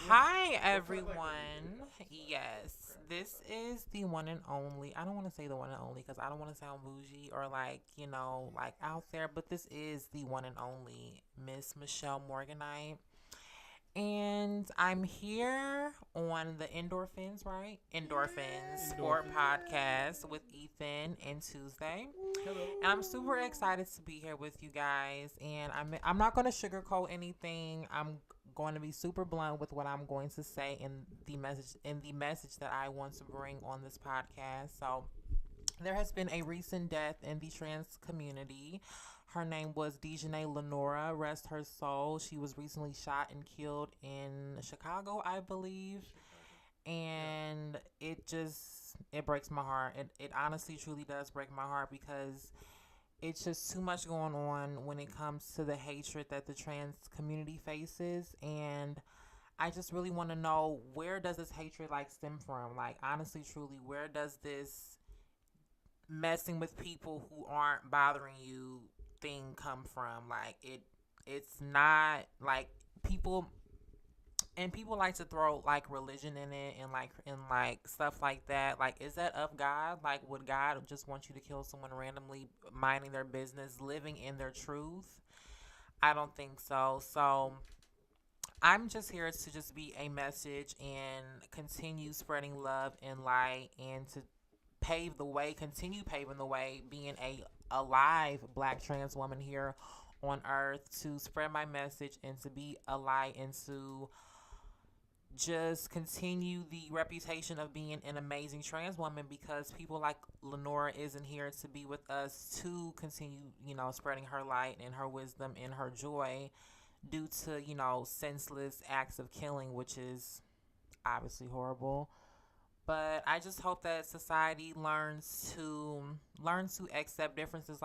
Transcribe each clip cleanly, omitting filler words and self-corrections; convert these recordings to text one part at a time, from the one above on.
Hi, everyone. Yes, this is the one and only. I don't want to say the one and only because I don't want to sound bougie or like out there, but this is the one and only Miss Michelle Morganite. And I'm here on the Endorphins, right? Endorphins Sport Podcast with Ethan and Tuesday. And I'm super excited to be here with you guys. And I'm not going to sugarcoat anything. I'm going to be super blunt with what I'm going to say in the message that I want to bring on this podcast. So there has been a recent death in the trans community. Her name was Dejanay Lenora. Rest her soul. She was recently shot and killed in Chicago, I believe. And it breaks my heart. It honestly truly does break my heart because it's just too much going on when it comes to the hatred that the trans community faces. And I just really want to know, where does this hatred stem from? Like, honestly, truly, where does this messing with people who aren't bothering you thing come from? It's not like people, and people like to throw religion in it, and stuff like that. Like, is that of God? Like, would God just want you to kill someone randomly, minding their business, living in their truth? I don't think so. So I'm just here to just be a message and continue spreading love and light, and to pave the way, continue paving the way, being a alive black trans woman here on earth, to spread my message and to be a light, and to just continue the reputation of being an amazing trans woman, because people like Lenora isn't here to be with us to continue, spreading her light and her wisdom and her joy due to, senseless acts of killing, which is obviously horrible. But I just hope that society learns to accept differences.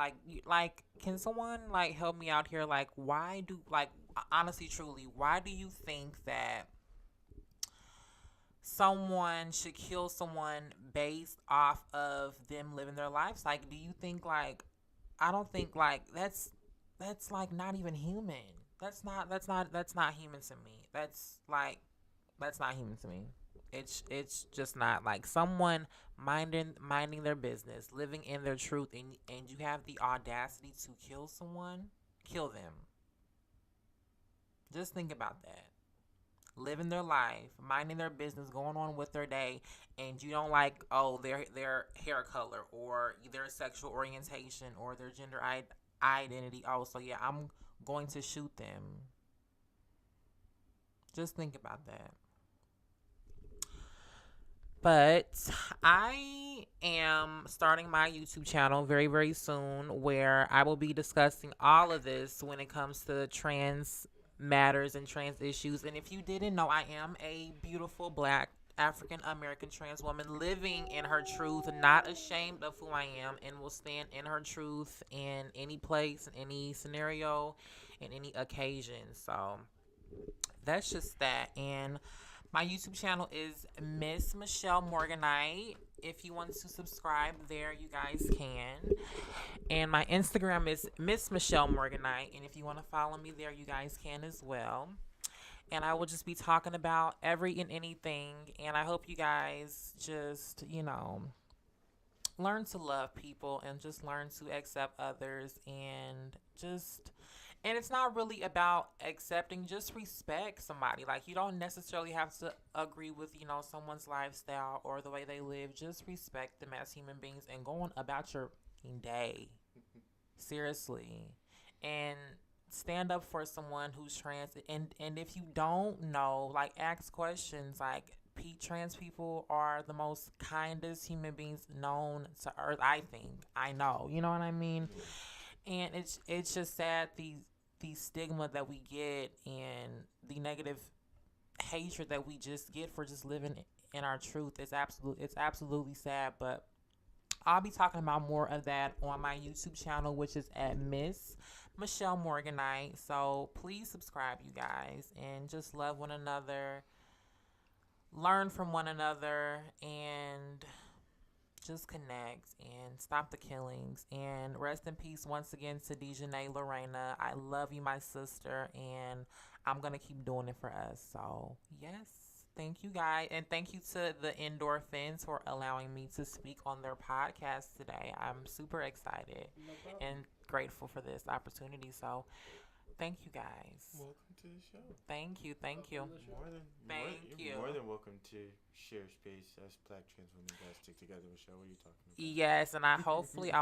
Can someone help me out here? Why do honestly, truly, why do you think that someone should kill someone based off of them living their lives? Like, do you think I don't think that's not even human. That's not human to me. That's not human to me. It's just not, like, someone minding their business, living in their truth, and you have the audacity to kill someone. Kill them. Just think about that. Living their life, minding their business, going on with their day, and you don't like, oh, their hair color or their sexual orientation or their gender identity. Oh, so yeah, I'm going to shoot them. Just think about that. But I am starting my YouTube channel very, very soon, where I will be discussing all of this when it comes to trans matters and trans issues. And if you didn't know, I am a beautiful black African American trans woman living in her truth, not ashamed of who I am, and will stand in her truth in any place, in any scenario, in any occasion. So that's just that. And my YouTube channel is Miss Michelle Morganite. If you want to subscribe there, you guys can. And my Instagram is Miss Michelle Morganite. And if you want to follow me there, you guys can as well. And I will just be talking about every and anything. And I hope you guys just, learn to love people and just learn to accept others, and it's not really about accepting, just respect somebody. Like, you don't necessarily have to agree with, someone's lifestyle or the way they live. Just respect them as human beings and go on about your day. Seriously. And stand up for someone who's trans. And if you don't know, ask questions. Trans people are the most kindest human beings known to earth, I think. I know. You know what I mean? And it's just sad, the stigma that we get, and the negative hatred that we just get for just living in our truth. It's absolutely sad. But I'll be talking about more of that on my YouTube channel, which is at Miss Michelle Morganite. So please subscribe, you guys, and just love one another, learn from one another, and just connect and stop the killings. And rest in peace once again to Dejanay Lorena. I love you, my sister, and I'm going to keep doing it for us. So, yes. Thank you guys. And thank you to the Indoorfins for allowing me to speak on their podcast today. I'm super excited No and problem. grateful for this opportunity. So, thank you guys. Welcome to the show. Thank you. Thank Welcome you. to the show. Thank you. You're more than welcome to share space as Black trans women guys stick together. Michelle, what are you talking about? Yes, and I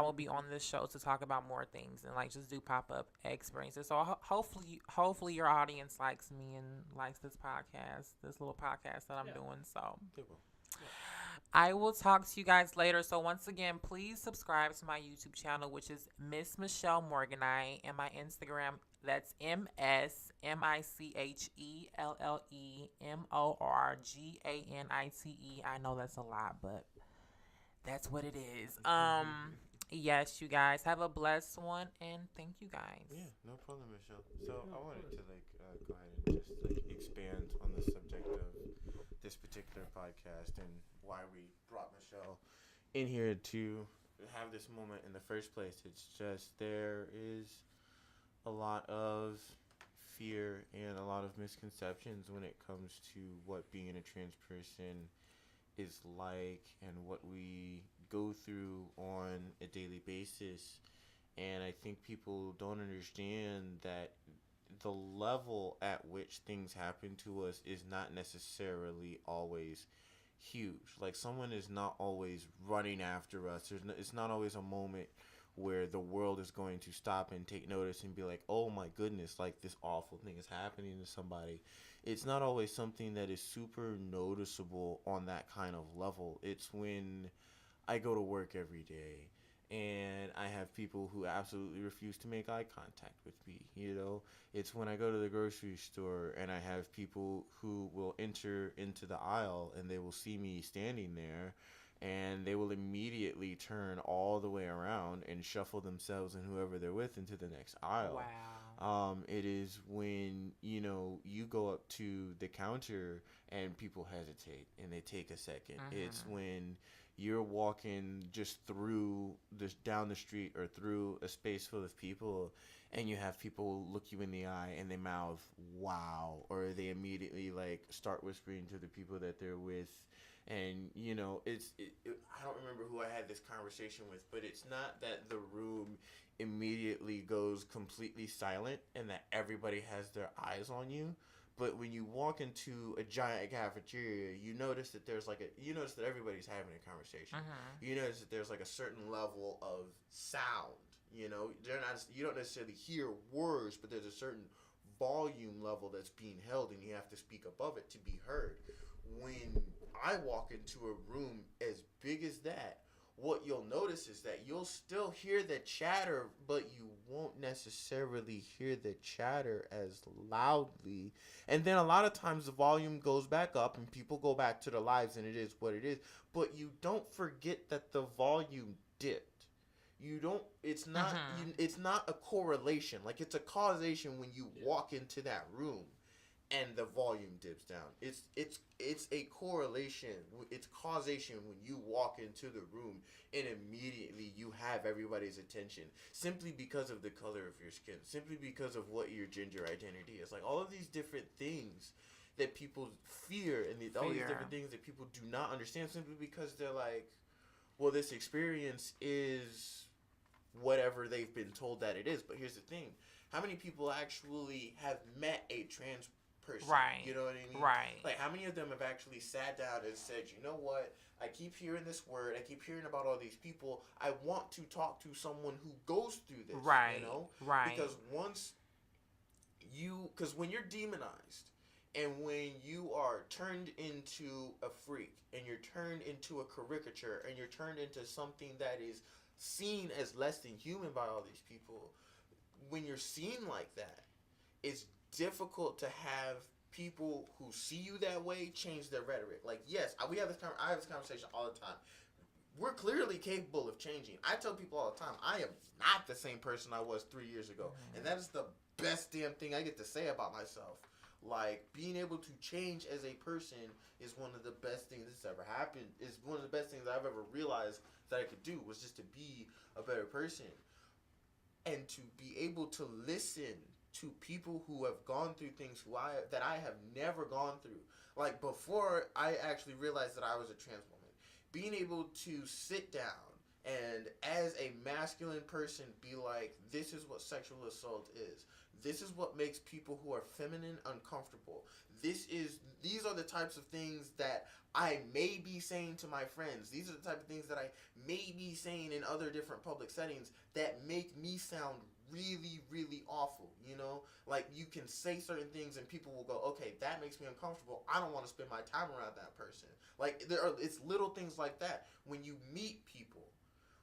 will be on this show to talk about more things and like just do pop up experiences. So hopefully your audience likes me and likes this podcast, this little podcast that I'm Yeah, doing. So they will. Yeah. I will talk to you guys later. So once again, please subscribe to my YouTube channel, which is Miss Michelle Morganite, and my Instagram. That's MSMICHELLEMORGANITE. I know that's a lot, but that's what it is. Yes, you guys have a blessed one, and thank you guys. Yeah, no problem, Michelle. So Yeah, I of wanted course. to go ahead and just expand on the subject of this particular podcast and why we brought Michelle in here to have this moment in the first place. It's just there is a lot of fear and a lot of misconceptions when it comes to what being a trans person is like and what we go through on a daily basis. And I think people don't understand that the level at which things happen to us is not necessarily always huge. Like someone is not always running after us. It's not always a moment where the world is going to stop and take notice and be like, "Oh my goodness, like this awful thing is happening to somebody." It's not always something that is super noticeable on that kind of level. It's when I go to work every day and I have people who absolutely refuse to make eye contact with me. It's when I go to the grocery store and I have people who will enter into the aisle and they will see me standing there and they will immediately turn all the way around and shuffle themselves and whoever they're with into the next aisle. Wow. It is when you go up to the counter and people hesitate and they take a 2nd. It's Mhm. when you're walking just through this down the street or through a space full of people and you have people look you in the eye and they mouth wow, or they immediately like start whispering to the people that they're with. And I don't remember who I had this conversation with, but it's not that the room immediately goes completely silent and that everybody has their eyes on you. But when you walk into a giant cafeteria, you notice that you notice that everybody's having a conversation. Mhm. You notice that there's like a certain level of sound. You don't necessarily hear words, but there's a certain volume level that's being held, and you have to speak above it to be heard. When I walk into a room as big as that, what you'll notice is that you'll still hear the chatter, but you won't necessarily hear the chatter as loudly. And then a lot of times the volume goes back up and people go back to their lives and it is what it is. But you don't forget that the volume dipped. You don't Mhm. it's not a correlation. Like it's a causation when you Yeah. walk into that room and the volume dips down. It's a correlation. It's causation when you walk into the room and immediately you have everybody's attention simply because of the color of your skin, simply because of what your gender identity is. Like all of these different things that people fear and all these Fear. different things that people do not understand simply because they're like, well, this experience is whatever they've been told that it is. But here's the thing: how many people actually have met a trans person? Right. You know what I mean? Right. Like, how many of them have actually sat down and said, you know what? I keep hearing this word. I keep hearing about all these people. I want to talk to someone who goes through this. Right. Right. Because when you're demonized and when you are turned into a freak and you're turned into a caricature and you're turned into something that is seen as less than human by all these people, when you're seen like that, it's difficult to have people who see you that way change their rhetoric. Like, yes, I have this conversation all the time. We're clearly capable of changing. I tell people all the time, I am not the same person I was 3 years ago. Mhm. And that is the best damn thing I get to say about myself. Like, being able to change as a person is one of the best things that's ever happened. Is one of the best things I've ever realized that I could do was just to be a better person. And to be able to listen to people who have gone through things that I have never gone through. Like, before I actually realized that I was a trans woman, being able to sit down and as a masculine person be like, this is what sexual assault is. This is what makes people who are feminine uncomfortable. These are the types of things that I may be saying to my friends. These are the type of things that I may be saying in other different public settings that make me sound really, really awful, you know? Like, you can say certain things and people will go, okay, that makes me uncomfortable. I don't want to spend my time around that person. Like, it's little things like that. When you meet people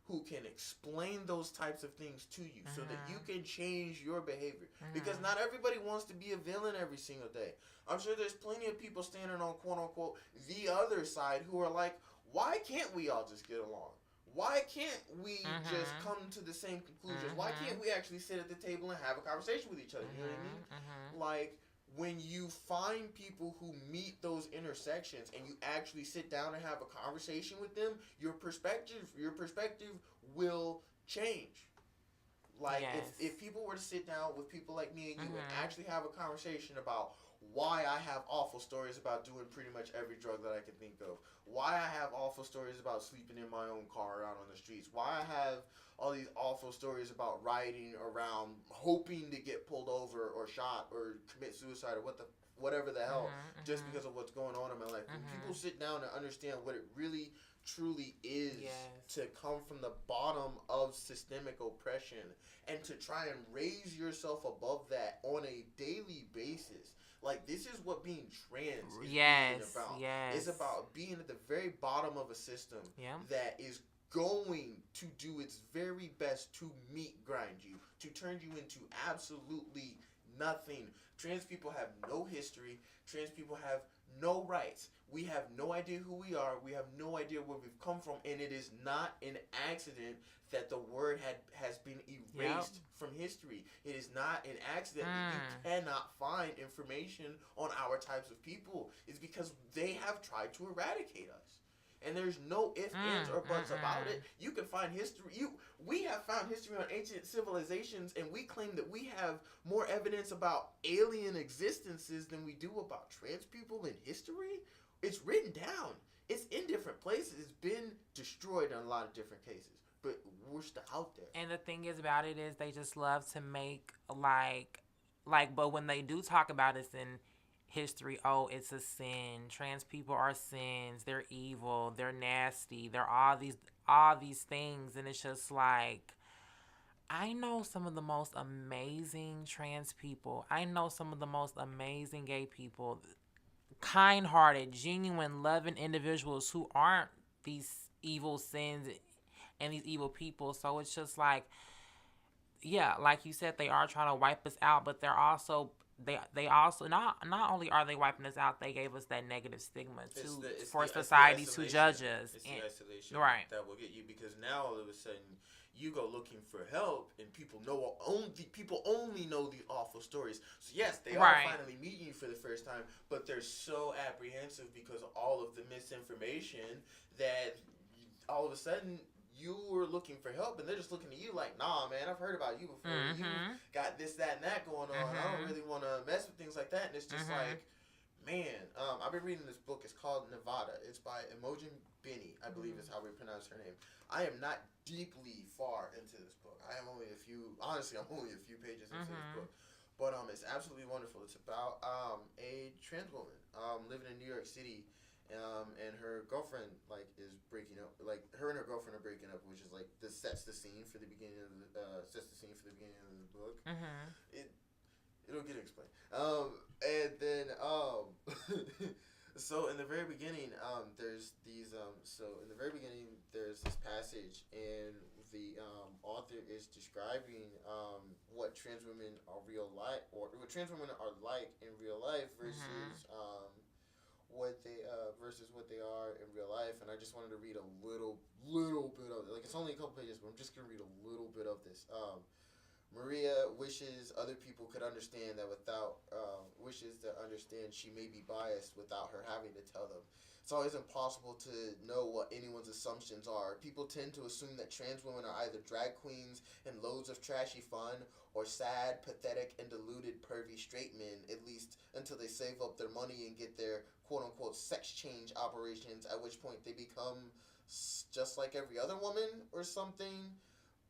who can explain those types of things to you so that you can change your behavior. Because not everybody wants to be a villain every single day. I'm sure there's plenty of people standing on, quote unquote, the other side who are like, why can't we all just get along? Why can't we just come to the same conclusions? Why can't we actually sit at the table and have a conversation with each other? You know what I mean? Like, when you find people who meet those intersections and you actually sit down and have a conversation with them, your perspective will change. Like, if people were to sit down with people like me and you and actually have a conversation about why I have awful stories about doing pretty much every drug that I can think of, why I have awful stories about sleeping in my own car out on the streets, why I have all these awful stories about riding around hoping to get pulled over or shot or commit suicide or whatever the hell just because of what's going on in my life. When people sit down and understand what it really truly is to come from the bottom of systemic oppression and to try and raise yourself above that on a daily basis. Like, this is what being trans is being about. It's about being at the very bottom of a system that is going to do its very best to meat grind you, to turn you into absolutely nothing. Trans people have no history. Trans people have no rights. We have no idea who we are. We have no idea where we've come from. And it is not an accident that the word has been erased from history. It is not an accident that you cannot find information on our types of people. It's because they have tried to eradicate us. And there's no ifs, ands, or buts about it. You can find history. We have found history on ancient civilizations, and we claim that we have more evidence about alien existences than we do about trans people in history. It's written down. It's in different places. It's been destroyed in a lot of different cases. But we're still out there. And the thing is about it is they just love to make but when they do talk about it in history, oh, it's a sin. Trans people are sins. They're evil. They're nasty. They're all these things, and it's just like, I know some of the most amazing trans people. I know some of the most amazing gay people, kind-hearted, genuine, loving individuals who aren't these evil sins and these evil people. So it's just like, like you said, they are trying to wipe us out, but they're also they also not only are they wiping us out, they gave us that negative stigma too for society to judge us. It's the isolation that will get you, because now all of a sudden you go looking for help and people only know the awful stories. So yes, they are finally meeting you for the first time, but they're so apprehensive because of all of the misinformation that all of a sudden you were looking for help and they're just looking at you like, nah, man, I've heard about you before. You got this, that, and that going on. I don't really want to mess with things like that. And it's just like, man, I've been reading this book. It's called Nevada. It's by Imogen Benny, I believe is how we pronounce her name. I am not deeply far into this book. I'm only a few pages into this book. But it's absolutely wonderful. It's about a trans woman living in New York City. And her girlfriend is breaking up. Like, her and her girlfriend are breaking up, which is like this sets the scene for the beginning of the book. It'll get explained. And then so in the very beginning, there's these there's this passage, and the author is describing what trans women are what trans women are like in real life versus what they are in real life. And I just wanted to read a little bit of it. Like, it's only a couple pages, but I'm just gonna read a little bit of this. Maria wishes other people could understand that without wishes to understand she may be biased without her having to tell them. It's always impossible to know what anyone's assumptions are. People tend to assume that trans women are either drag queens and loads of trashy fun or sad, pathetic, and deluded pervy straight men, at least until they save up their money and get their quote unquote sex change operations, at which point they become just like every other woman or something.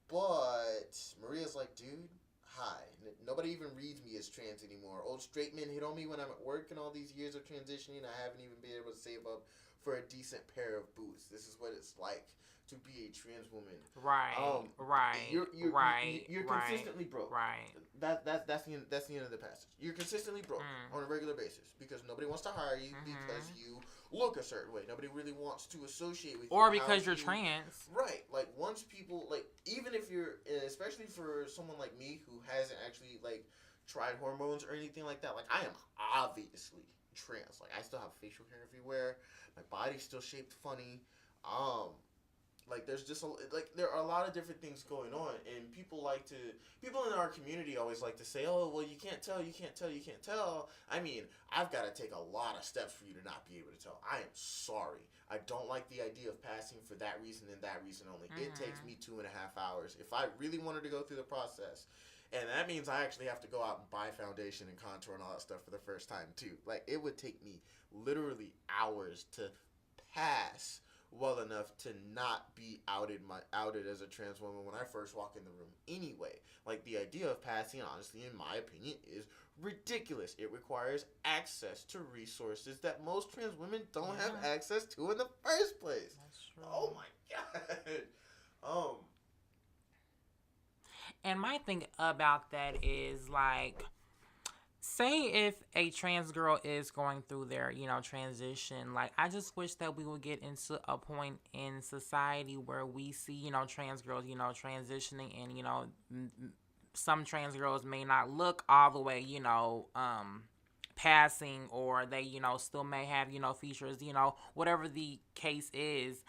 But Maria's like, dude, hi. Nobody even reads me as trans anymore. Old straight men hit on me when I'm at work, and all these years of transitioning, I haven't even been able to save up for a decent pair of boots. This is what it's like to be a trans woman. Right, right, you're consistently broke. Right. That's the end of the passage. You're consistently broke on a regular basis because nobody wants to hire you because you look a certain way. Nobody really wants to associate with you. Or because you're trans. Right. Like, once people, like, even if you're, especially for someone like me who hasn't actually, like, tried hormones or anything like that, like, I am obviously trans. Like, I still have facial hair everywhere. My body's still shaped funny. Like, there's just there are a lot of different things going on, and people in our community always like to say, oh, well, you can't tell. I mean, I've got to take a lot of steps for you to not be able to tell. I am sorry. I don't like the idea of passing for that reason and that reason only. It takes me 2.5 hours. If I really wanted to go through the process, and that means I actually have to go out and buy foundation and contour and all that stuff for the first time, too. Like, it would take me literally hours to pass well enough to not be outed as a trans woman when I first walk in the room anyway. Like, the idea of passing, honestly, in my opinion, is ridiculous. It requires access to resources that most trans women don't have access to in the first place. That's true. Oh my god. And my thing about that is, like, say if a trans girl is going through their, transition, like, I just wish that we would get into a point in society where we see, trans girls, transitioning, and, some trans girls may not look all the way, passing, or they, still may have, features, whatever the case is.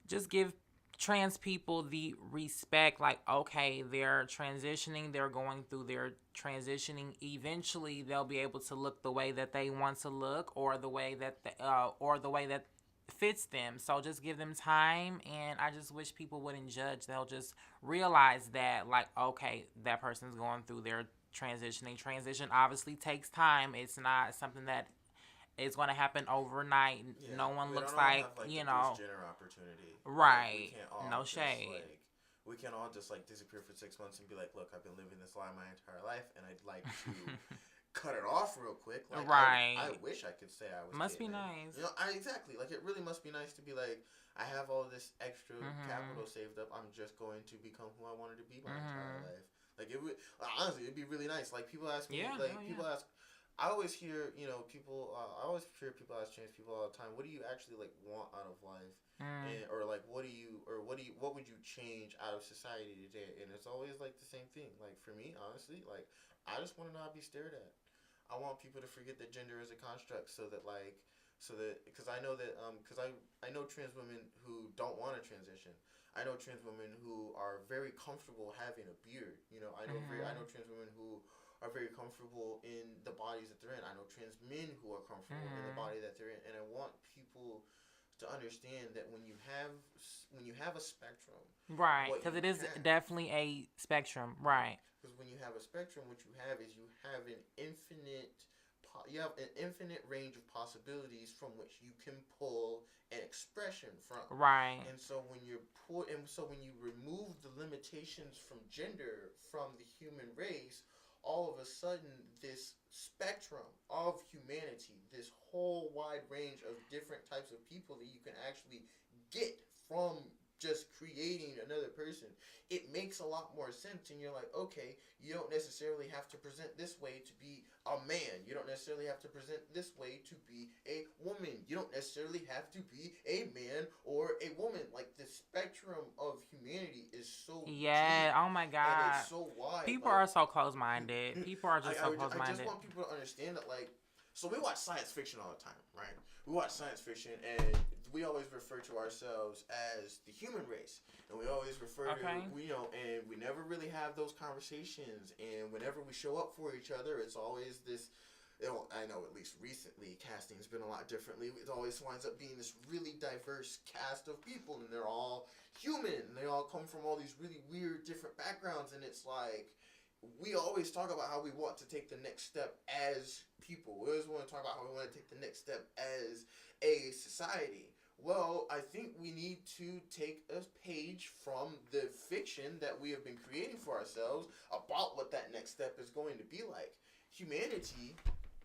Just give trans people the respect, like, okay, they're transitioning, they're going through their transitioning. Eventually they'll be able to look the way that they want to look, or the way that fits them. So just give them time, and I just wish people wouldn't judge. They'll just realize that, like, okay, that person's going through their transitioning. Transition obviously takes time. It's not something that is going to happen overnight. Yeah, no one looks like, the Jenner opportunity. Right. No shade. We can't all just, like, disappear for 6 months and be like, look, I've been living this lie my entire life, and I'd like to cut it off real quick. Like, right. I wish I could say I was Must gay be then. nice. Exactly. Like, it really must be nice to be like, I have all this extra capital saved up. I'm just going to become who I wanted to be my entire life. Like, it would, honestly, it'd be really nice. Like, people ask me, people ask, I always hear, people, I always hear people ask trans people all the time, what do you actually, like, want out of life? And, or, like, what would you change out of society today? And it's always, like, the same thing. Like, for me, honestly, like, I just want to not be stared at. I want people to forget that gender is a construct, because I know that, because I know trans women who don't want to transition. I know trans women who are very comfortable having a beard. I know trans women who are very comfortable in the bodies that they're in. I know trans men who are comfortable in the body that they're in, and I want people to understand that when you have a spectrum, right? Because it is definitely a spectrum, right? Because when you have a spectrum, what you have is you have an infinite range of possibilities from which you can pull an expression from, right? And so when you remove the limitations from gender from the human race, all of a sudden, this spectrum of humanity, this whole wide range of different types of people that you can actually get from just creating another person, it makes a lot more sense. And you're like, okay, you don't necessarily have to present this way to be a man. You don't necessarily have to present this way to be a woman. You don't necessarily have to be a man or a woman. Like, the spectrum of humanity is so deep, oh my God. And it's so wide. People are so close-minded. People are just so close-minded. I just want people to understand that, like, So we watch science fiction all the time, right? We watch science fiction, and we always refer to ourselves as the human race, and we always refer to, and we never really have those conversations. And whenever we show up for each other, it's always this. I know at least recently, casting's been a lot differently. It always winds up being this really diverse cast of people, and they're all human, and they all come from all these really weird, different backgrounds, and it's like, we always talk about how we want to take the next step as people. We always want to talk about how we want to take the next step as a society. Well, I think we need to take a page from the fiction that we have been creating for ourselves about what that next step is going to be like. Humanity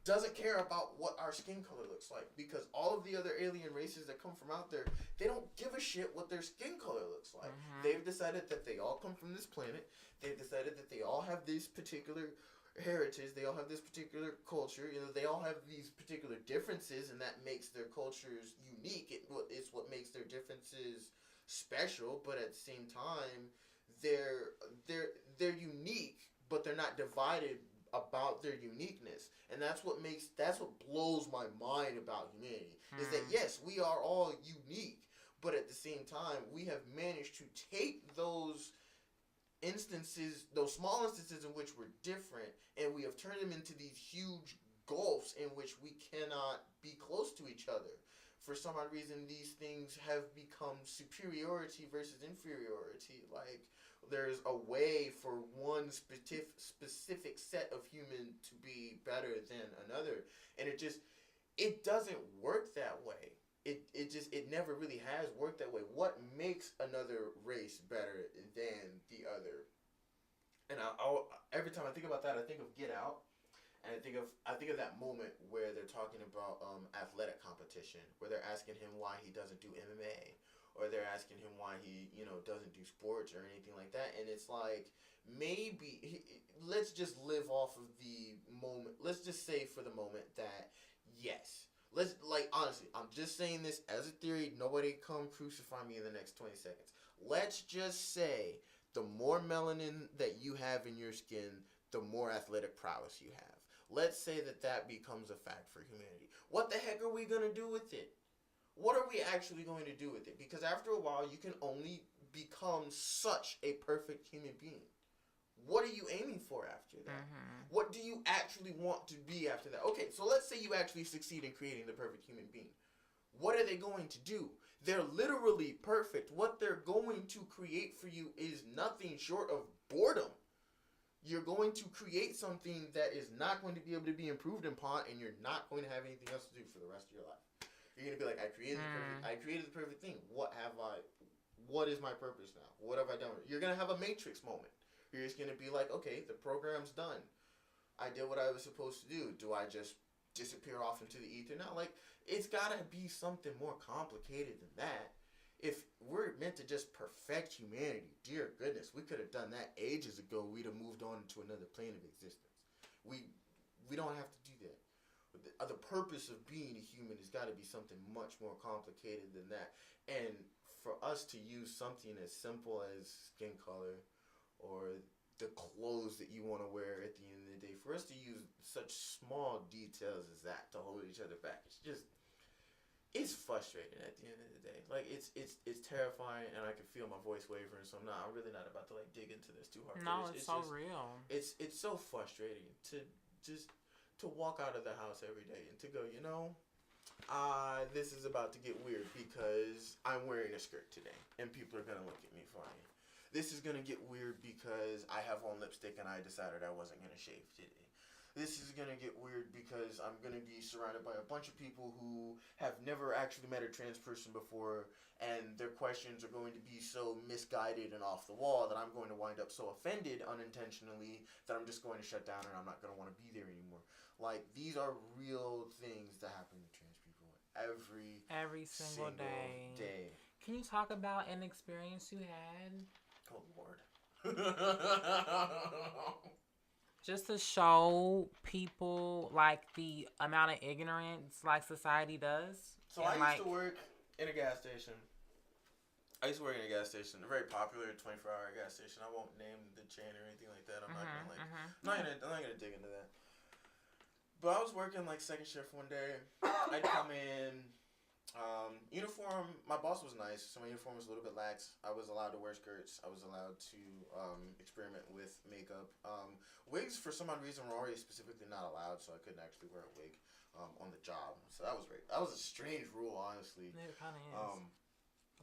doesn't care about what our skin color looks like, because all of the other alien races that come from out there, they don't give a shit what their skin color looks like. They've decided that they all come from this planet. They've decided that they all have this particular heritage. They all have this particular culture. They all have these particular differences, and that makes their cultures unique. It's what makes their differences special. But at the same time, they're unique, but they're not divided about their uniqueness. And that's what blows my mind about humanity, is that yes, we are all unique, but at the same time, we have managed to take those instances, those small instances in which we're different, and we have turned them into these huge gulfs in which we cannot be close to each other. For some odd reason, these things have become superiority versus inferiority. Like, there's a way for one specific set of human to be better than another, and it doesn't work that way. It never really has worked that way. What makes another race better than the other? And I'll every time I think about that, I think of Get Out, and I think of that moment where they're talking about athletic competition, where they're asking him why he doesn't do MMA. Or they're asking him why he, doesn't do sports or anything like that. And it's like, maybe, let's just live off of the moment. Let's just say for the moment that, yes. Honestly, I'm just saying this as a theory. Nobody come crucify me in the next 20 seconds. Let's just say the more melanin that you have in your skin, the more athletic prowess you have. Let's say that becomes a fact for humanity. What the heck are we going to do with it? What are we actually going to do with it? Because after a while, you can only become such a perfect human being. What are you aiming for after that? What do you actually want to be after that? Okay, so let's say you actually succeed in creating the perfect human being. What are they going to do? They're literally perfect. What they're going to create for you is nothing short of boredom. You're going to create something that is not going to be able to be improved upon, and you're not going to have anything else to do for the rest of your life. You're going to be like, I created the perfect thing. What is my purpose now? What have I done? You're going to have a Matrix moment. You're just going to be like, okay, the program's done. I did what I was supposed to do. Do I just disappear off into the ether now? Like, it's got to be something more complicated than that. If we're meant to just perfect humanity, dear goodness, we could have done that ages ago. We'd have moved on to another plane of existence. We don't have to do that. The purpose of being a human has got to be something much more complicated than that. And for us to use something as simple as skin color or the clothes that you want to wear at the end of the day, for us to use such small details as that to hold each other back, it's frustrating at the end of the day. Like, it's terrifying, and I can feel my voice wavering, so I'm really not about to dig into this too hard. No, it's so real. It's so frustrating to walk out of the house every day and to go, this is about to get weird because I'm wearing a skirt today and people are going to look at me funny. This is going to get weird because I have on lipstick and I decided I wasn't going to shave today. This is going to get weird because I'm going to be surrounded by a bunch of people who have never actually met a trans person before, and their questions are going to be so misguided and off the wall that I'm going to wind up so offended unintentionally that I'm just going to shut down and I'm not going to want to be there anymore. Like, these are real things that happen to trans people every single day. Can you talk about an experience you had? Oh, Lord. Just to show people, like, the amount of ignorance, like, society does. So I used to work in a gas station. A very popular 24-hour gas station. I won't name the chain or anything like that. I'm not gonna dig into that. But I was working like second shift one day. I'd come in, uniform. My boss was nice, so my uniform was a little bit lax. I was allowed to wear skirts. I was allowed to experiment with makeup. Wigs, for some odd reason, were already specifically not allowed, so I couldn't actually wear a wig on the job. So that was very. That was a strange rule, honestly. It kind of is.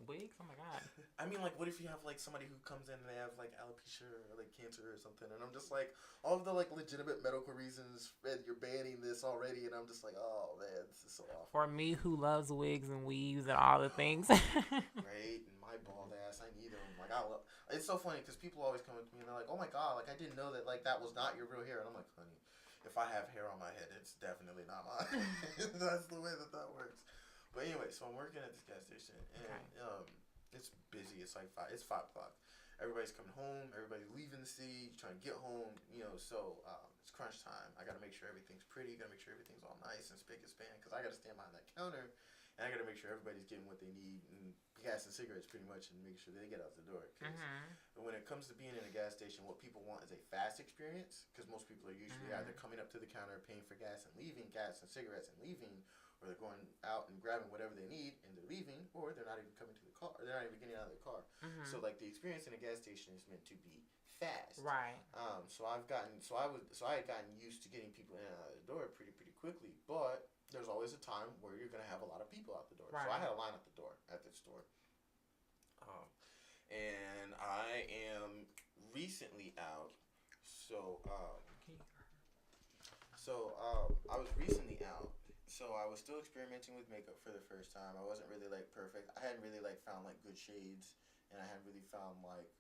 Wigs? Oh my god. I mean, like, what if you have like somebody who comes in and they have like alopecia or like cancer or something, and I'm just like, all of the like legitimate medical reasons, and you're banning this already, and I'm just like, oh man, this is so awful. For me, who loves wigs and weaves and all the things. Right, and my bald ass, I need them. Like, it's so funny because people always come up to me and they're like, oh my god, like I didn't know that like that was not your real hair, and I'm like, honey, if I have hair on my head, it's definitely not mine. That's the way that works. But anyway, so I'm working at this gas station, and it's busy. It's like 5 o'clock. Everybody's coming home. Everybody's leaving the city, trying to get home. So it's crunch time. I got to make sure everything's pretty. Got to make sure everything's all nice and spick and span, because I got to stand behind that counter, and I got to make sure everybody's getting what they need, and gas and cigarettes pretty much, and make sure they get out the door. Because when it comes to being in a gas station, what people want is a fast experience, because most people are usually either coming up to the counter, paying for gas and leaving, gas and cigarettes and leaving, or they're going out and grabbing whatever they need and they're leaving, or they're not even coming to the car, or they're not even getting out of their car. So like the experience in a gas station is meant to be fast. Right. So I had gotten used to getting people in and out of the door pretty quickly, but there's always a time where you're gonna have a lot of people out the door. Right. So I had a line at the door at this store. And I am recently out. So I was recently out. So I was still experimenting with makeup for the first time. I wasn't really like perfect. I hadn't really like found like good shades, and I hadn't really found like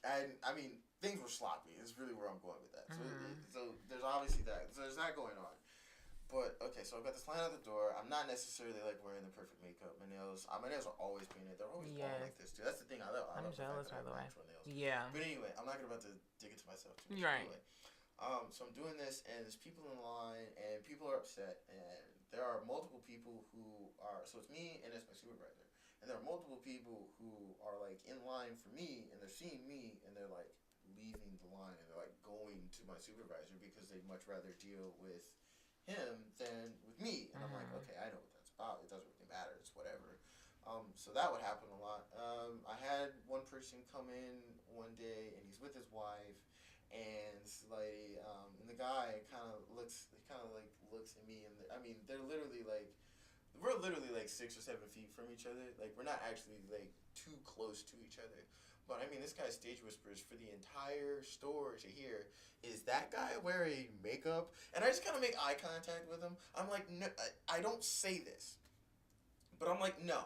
I mean things were sloppy. Is really where I'm going with that. So there's obviously that. So there's that going on. But okay, so I've got this line at the door. I'm not necessarily like wearing the perfect makeup. My nails are always painted. They're always long like this too. That's the thing I love. I'm jealous, by the way. Nails. Yeah. But anyway, I'm not about to dig into myself too much. Right. Anyway. So I'm doing this, and there's people in line, and people are upset, and there are multiple people who are, so it's me, and it's my supervisor, and there are multiple people who are, like, in line for me, and they're seeing me, and they're, like, leaving the line, and they're, like, going to my supervisor, because they'd much rather deal with him than with me, and I'm like, okay, I know what that's about, it doesn't really matter, it's whatever. So that would happen a lot. I had one person come in one day, and he's with his wife, and like, and the guy kind of looks at me, and we're literally like 6 or 7 feet from each other. Like, we're not actually like too close to each other. But I mean, this guy stage whispers for the entire store to hear, is that guy wearing makeup? And I just kind of make eye contact with him. I'm like, no, I don't say this, but I'm like, no,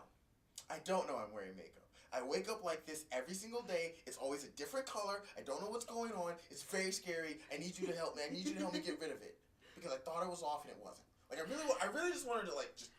I don't know I'm wearing makeup. I wake up like this every single day. It's always a different color. I don't know what's going on. It's very scary. I need you to help me. I need you to help me get rid of it, because I thought it was off and it wasn't. Like, I really just wanted to like just.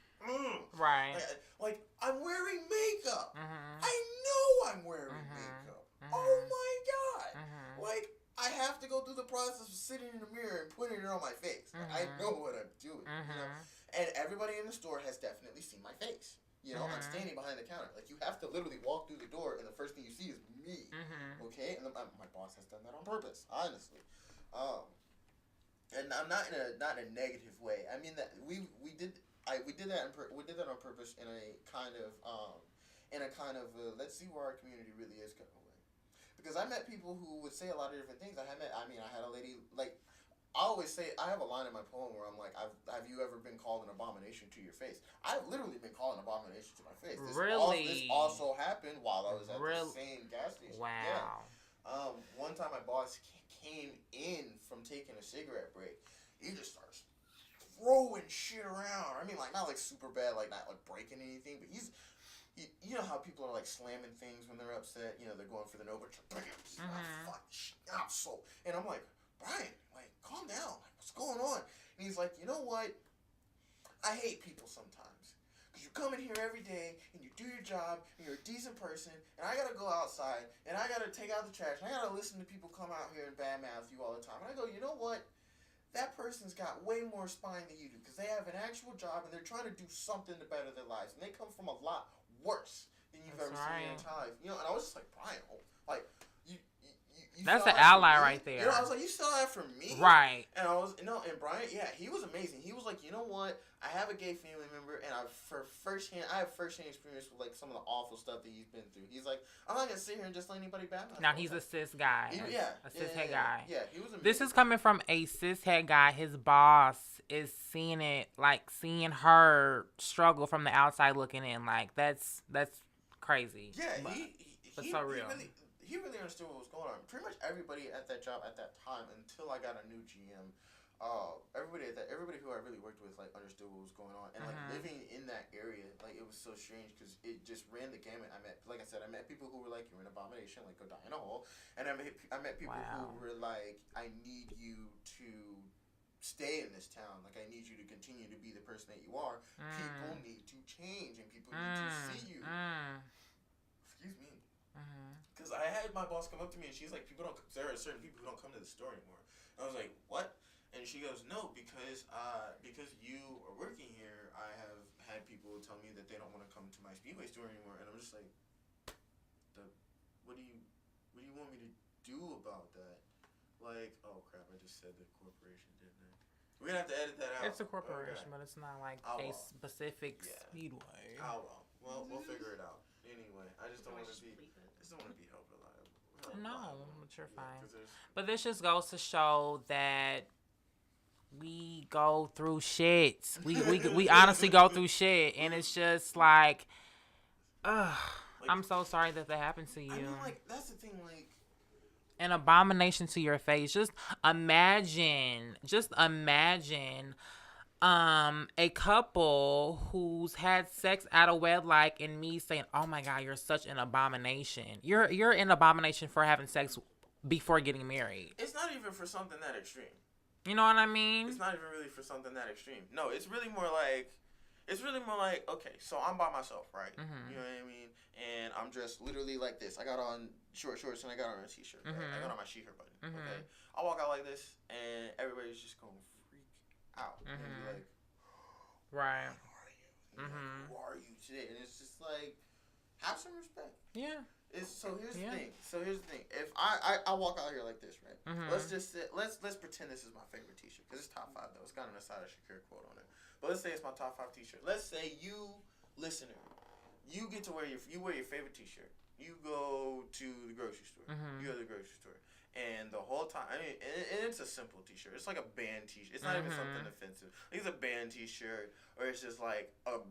Right. Like, I'm wearing makeup. I know I'm wearing makeup. Oh my god. Like, I have to go through the process of sitting in the mirror and putting it on my face. Like, I know what I'm doing. You know? And everybody in the store has definitely seen my face. You know, I'm standing behind the counter. Like, you have to literally walk through the door, and the first thing you see is me. Okay? And my boss has done that on purpose, honestly. And I'm not in a negative way. I mean, that we did that on purpose in a kind of let's see where our community really is kind of way. Because I met people who would say a lot of different things. I had a lady, like, I always say, I have a line in my poem where I'm like, have you ever been called an abomination to your face? I've literally been called an abomination to my face. This also happened while I was at the same gas station. Wow. Yeah. One time my boss came in from taking a cigarette break. He just starts throwing shit around. I mean, like, not like super bad, like not like breaking anything, but you know how people are like slamming things when they're upset. You know, they're going for the Nova. Fuck shit. And I'm like, Brian, like, calm down. Like, what's going on? And he's like, you know what? I hate people sometimes. Because you come in here every day, and you do your job, and you're a decent person, and I got to go outside, and I got to take out the trash, and I got to listen to people come out here and badmouth you all the time. And I go, you know what? That person's got way more spine than you do, because they have an actual job, and they're trying to do something to better their lives. And they come from a lot worse than you've ever seen in your entire life. You know, and I was just like, Brian, like, That's an ally right there. You know, I was like, you saw that for me? Right. And I was, and Brian, yeah, he was amazing. He was like, you know what? I have a gay family member, and I have firsthand experience with like some of the awful stuff that he's been through. He's like, I'm not gonna sit here and just let anybody bad. Now he's a cis guy. A cis het guy. Yeah, he was amazing. This is coming from a cis het guy. His boss is seeing her struggle from the outside looking in. Like that's crazy. Yeah, but so real. He really understood what was going on. Pretty much everybody at that job at that time, until I got a new GM, everybody who I really worked with like understood what was going on, and like living in that area, like it was so strange because it just ran the gamut. I met people who were like, "You're an abomination," like go die in a hole, and I met people who were like, "I need you to stay in this town. Like I need you to continue to be the person that you are. People need to change, and people need to see you." Excuse me. Because I had my boss come up to me and she's like, there are certain people who don't come to the store anymore. I was like, what? And she goes, no, because you are working here, I have had people tell me that they don't want to come to my Speedway store anymore. And I'm just like, what do you want me to do about that? Like, oh crap, I just said the corporation, didn't I? We're gonna have to edit that out. It's a corporation, but it's not like a specific Speedway. Well, we'll figure it out. Anyway, I just don't want to be held reliable. No, but you're fine. But this just goes to show that we go through shit. We honestly go through shit, and it's just like, I'm so sorry that happened to you. I mean, like that's the thing, like an abomination to your face. Just imagine. A couple who's had sex out of wedlock and me saying, "Oh my God, you're such an abomination. You're an abomination for having sex before getting married." It's not even for something that extreme. You know what I mean? It's not even really for something that extreme. No, it's really more like, okay, so I'm by myself, right? You know what I mean? And I'm just literally like this. I got on short shorts and I got on a t-shirt. Right? I got on my sheathers button. Okay, I walk out like this, and everybody's just going out and be like, right, who are you today? And it's just like, have some respect. Yeah. Here's the thing. If I walk out here like this, right? Let's just let's pretend this is my favorite t-shirt, because it's top 5 though. It's got an Asada Shakur quote on it. But let's say it's my top 5 t-shirt. Let's say you, listener, you get to wear your favorite t-shirt. You go to the grocery store. You go to the grocery store. And the whole time, I mean, and it's a simple t-shirt. It's like a band t-shirt. It's not even something offensive. Like it's a band t-shirt, or it's just like a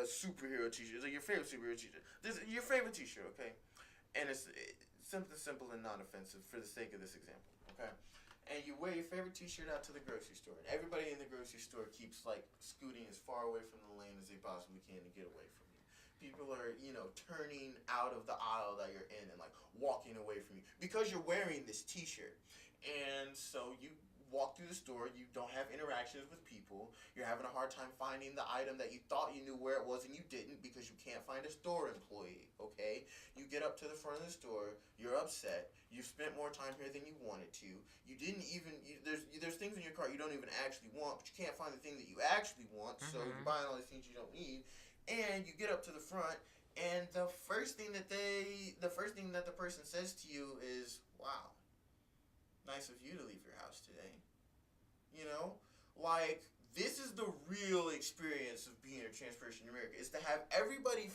superhero t-shirt. It's like your favorite superhero t-shirt. This is your favorite t-shirt, okay? And it's something simple and non-offensive for the sake of this example, okay? And you wear your favorite t-shirt out to the grocery store, and everybody in the grocery store keeps like scooting as far away from the lane as they possibly can to get away from you. People are, turning out of the aisle that you're in and like walking away from you because you're wearing this t-shirt. And so you walk through the store, you don't have interactions with people, you're having a hard time finding the item that you thought you knew where it was and you didn't because you can't find a store employee, okay? You get up to the front of the store, you're upset, you've spent more time here than you wanted to, you didn't even, there's things in your cart you don't even actually want, but you can't find the thing that you actually want, so you're buying all these things you don't need. And you get up to the front, and the first thing that the person says to you is, "Wow, nice of you to leave your house today." Like this is the real experience of being a trans person in America. Is to have everybody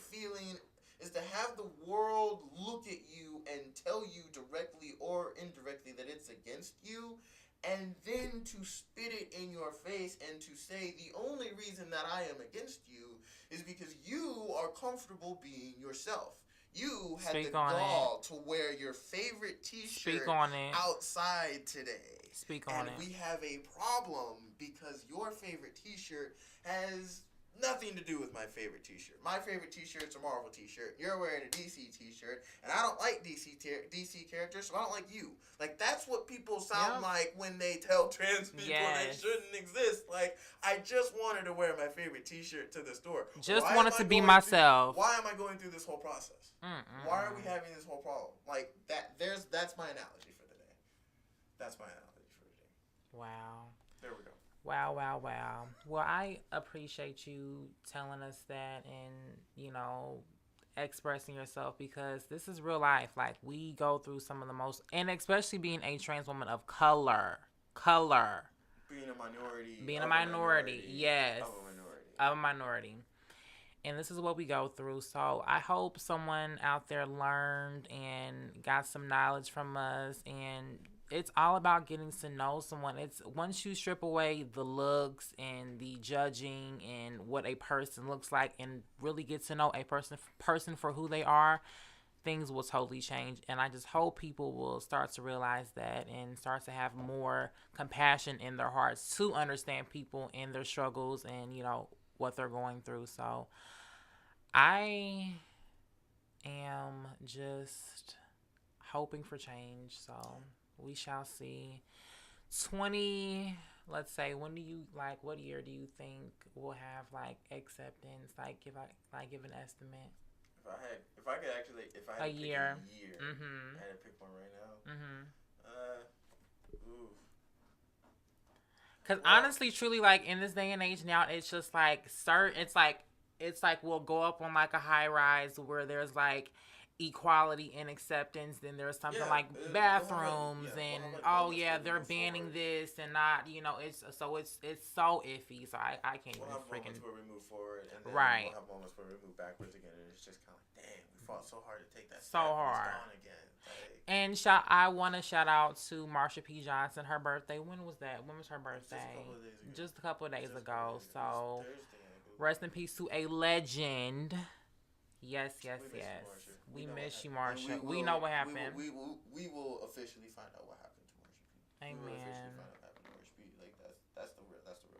is to have the world look at you and tell you directly or indirectly that it's against you. And then to spit it in your face and to say the only reason that I am against you is because you are comfortable being yourself. You had the gall to wear your favorite t-shirt outside today. And we have a problem because your favorite t-shirt has nothing to do with my favorite t-shirt. My favorite t-shirt's a Marvel t-shirt. You're wearing a DC t-shirt, and I don't like DC characters, so I don't like you. Like, that's what people sound like when they tell trans people they shouldn't exist. Like, I just wanted to wear my favorite t-shirt to the store. Just wanted to be myself. Why am I going through this whole process? Why are we having this whole problem? Like, that's my analogy for the day. That's my analogy for the day. Wow. There we go. Wow. Well, I appreciate you telling us that, and expressing yourself, because this is real life. Like, we go through some of the most, and especially being a trans woman of color. Being a minority. Yes. Of a minority. And this is what we go through. So I hope someone out there learned and got some knowledge from us. And it's all about getting to know someone. It's once you strip away the looks and the judging and what a person looks like, and really get to know a person for who they are, things will totally change. And I just hope people will start to realize that and start to have more compassion in their hearts to understand people and their struggles and, what they're going through. So I am just hoping for change. So we shall see. Let's say, what year do you think we'll have acceptance? Give an estimate. If I could pick a year, mm-hmm. I had to pick one right now. Mm-hmm. Because honestly, truly, in this day and age now, it's just it's like we'll go up on a high rise where there's equality and acceptance. Then there's something bathrooms they're banning this and not, it's so iffy. So I can't we'll even have moments where we move forward, and then right. We'll have moments where we move backwards again, and it's just kind of dang, we fought so hard to take that so step, hard. it's gone again. And I want to shout out to Marsha P. Johnson. Her birthday. When was that? When was her birthday? Just a couple of days ago. So, rest in peace to a legend. Yes. We miss you, Marsha. We know what happened. We will officially find out what happened to Marsha P. Amen. We will officially find out what happened to Marsha P. That's the real fight.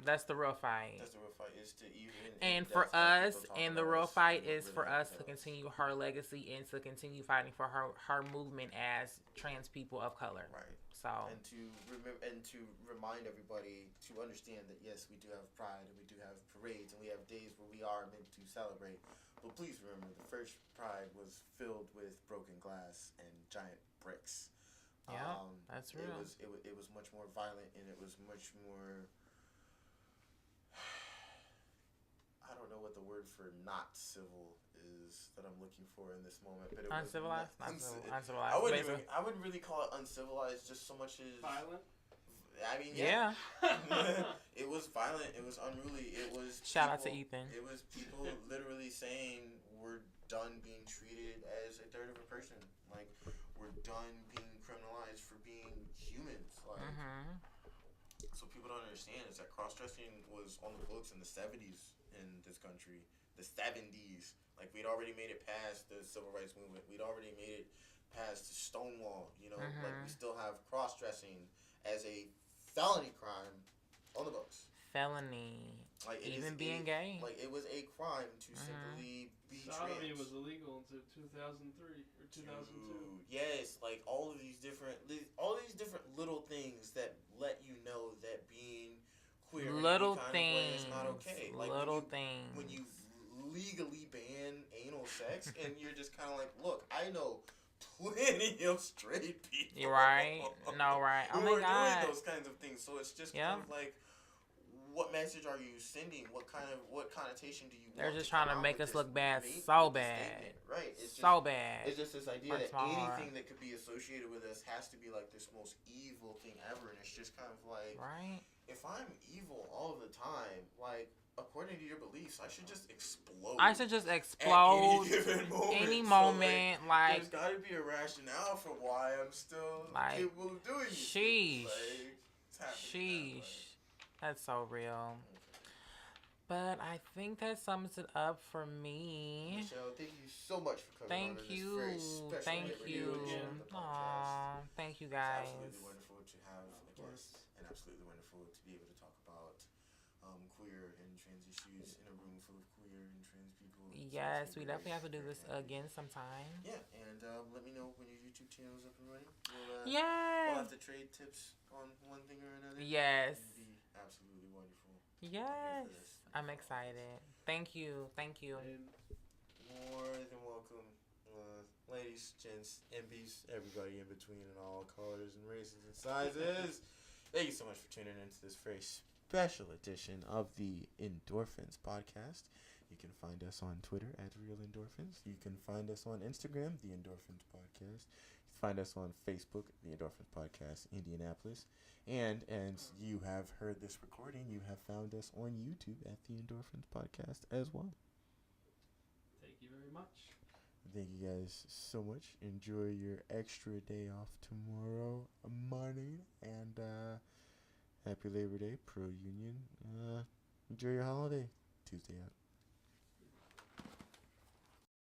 That's the real fight. That's the real fight. Is to even. And for us, and the real fight is for us to continue her legacy and to continue fighting for her movement as trans people of color. Right. So. And to remind everybody to understand that yes, we do have pride and we do have parades and we have days where we are meant to celebrate. But please remember, the first pride was filled with broken glass and giant bricks. Yeah, that's real. It was much more violent, and it was much more. I don't know what the word for not civil is that I'm looking for in this moment, but it uncivilized. Uncivilized. I wouldn't really call it uncivilized, just so much as violent. I mean, yeah. It was violent. It was unruly. It was shout out to Ethan. It was people literally saying we're done being treated as a third of a person. We're done being criminalized for being humans. So people don't understand is that cross-dressing was on the books in the 70s in this country. The 70s. We'd already made it past the civil rights movement. We'd already made it past Stonewall. We still have cross-dressing as a felony crime on the books. Felony. Even being gay. It was a crime to simply be sodomy trans. was illegal until 2003 or 2002. Yes, all these different little things that let you know that being queer little in any kind things of way is not okay. Things. When you legally ban anal sex and you're just kind of look, I know plenty of straight people. You're right. No, right. Oh my God. Doing those kinds of things. So it's just kind of what message are you sending? What connotation do you want? They're just trying to make us look bad so bad. Right. It's so bad. It's just this idea that anything that could be associated with us has to be this most evil thing ever. And it's just kind of right. If I'm evil all the time, according to your beliefs, I should just explode. At any moment. There's got to be a rationale for why I'm still capable of doing this. Sheesh. That's so real. But I think that sums it up for me. Michelle, thank you so much for coming on this very special Thank you. Aww, thank you guys. It's absolutely wonderful to have a guest, and absolutely wonderful to be able to talk about queer and trans issues in a room full of queer and trans people. Yes, we definitely have to do this again sometime. Yeah, and let me know when your YouTube channel is up and running. We'll have to trade tips on one thing or another. Yes. It'd be absolutely wonderful. Yes. I'm excited. Thank you. And more than welcome, ladies, gents, MBs, everybody in between and all colors and races and sizes. Thank you so much for tuning into this very special edition of the Indoorfins Podcast. You can find us on Twitter at Real Endorphins. You can find us on Instagram, The Indoorfins Podcast. You can find us on Facebook, The Indoorfins Podcast, Indianapolis. And you have heard this recording, you have found us on YouTube at The Indoorfins Podcast as well. Thank you very much. Thank you guys so much. Enjoy your extra day off tomorrow morning. And happy Labor Day, pro union. Enjoy your holiday. Tuesday out.